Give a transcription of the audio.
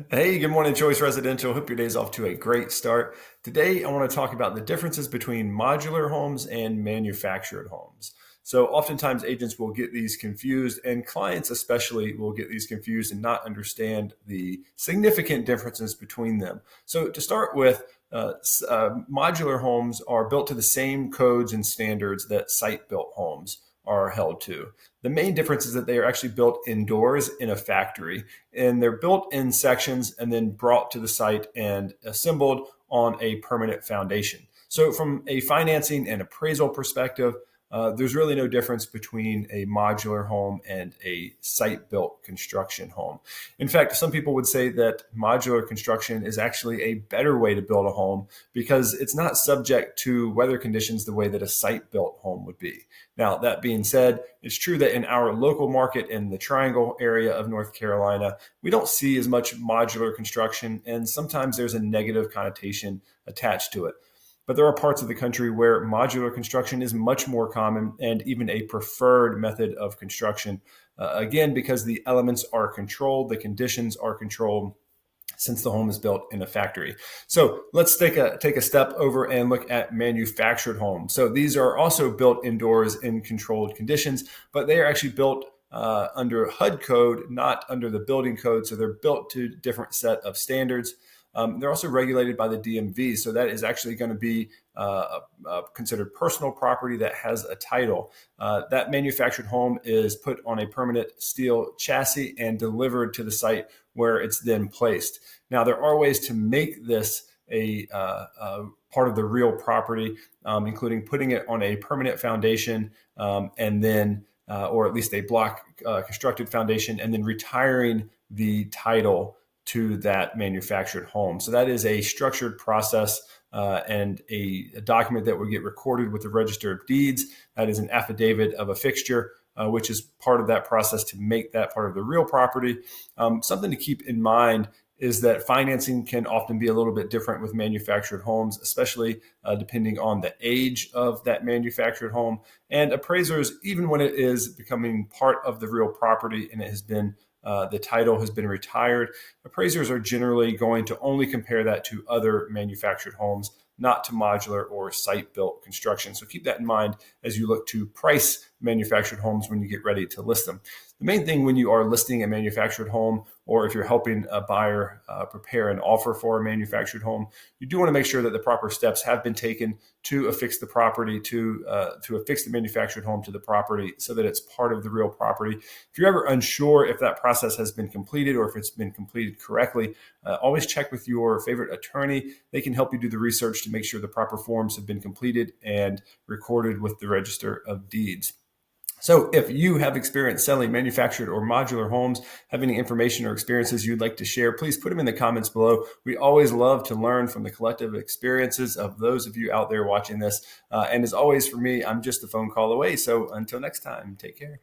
Hey, good morning, Choice Residential. Hope your day's off to a great start. Today, I want to talk about the differences between modular homes and manufactured homes. So, oftentimes, agents will get these confused, and clients especially will get these confused and not understand the significant differences between them. So, to start with, modular homes are built to the same codes and standards that site built homes are held to. The main difference is that they are actually built indoors in a factory, and they're built in sections and then brought to the site and assembled on a permanent foundation. So, from a financing and appraisal perspective, there's really no difference between a modular home and a site built construction home. In fact, some people would say that modular construction is actually a better way to build a home because it's not subject to weather conditions the way that a site built home would be. Now, that being said, it's true that in our local market in the Triangle area of North Carolina, we don't see as much modular construction, and sometimes there's a negative connotation attached to it. But there are parts of the country where modular construction is much more common and even a preferred method of construction. Again, because the elements are controlled, the conditions are controlled, since the home is built in a factory. So let's take a step over and look at manufactured homes. So these are also built indoors in controlled conditions, but they are actually built under HUD code, not under the building code. So they're built to a different set of standards. They're also regulated by the DMV, so that is actually going to be considered personal property that has a title. That manufactured home is put on a permanent steel chassis and delivered to the site where it's then placed. Now, there are ways to make this a part of the real property, including putting it on a permanent foundation and then, or at least a block constructed foundation, and then retiring the title to that manufactured home. So that is a structured process and a document that will get recorded with the Register of Deeds. That is an affidavit of a fixture, which is part of that process to make that part of the real property. Something to keep in mind is that financing can often be a little bit different with manufactured homes, especially depending on the age of that manufactured home. And appraisers, even when it is becoming part of the real property and it has been the title has been retired, appraisers are generally going to only compare that to other manufactured homes, not to modular or site-built construction. So keep that in mind as you look to price manufactured homes when you get ready to list them. The main thing when you are listing a manufactured home, or if you're helping a buyer prepare an offer for a manufactured home, you do want to make sure that the proper steps have been taken to affix the property to affix the manufactured home to the property so that it's part of the real property. If you're ever unsure if that process has been completed or if it's been completed correctly, always check with your favorite attorney. They can help you do the research to make sure the proper forms have been completed and recorded with the Register of Deeds. So if you have experience selling manufactured or modular homes, have any information or experiences you'd like to share, please put them in the comments below. We always love to learn from the collective experiences of those of you out there watching this. And as always, for me, I'm just a phone call away. So until next time, take care.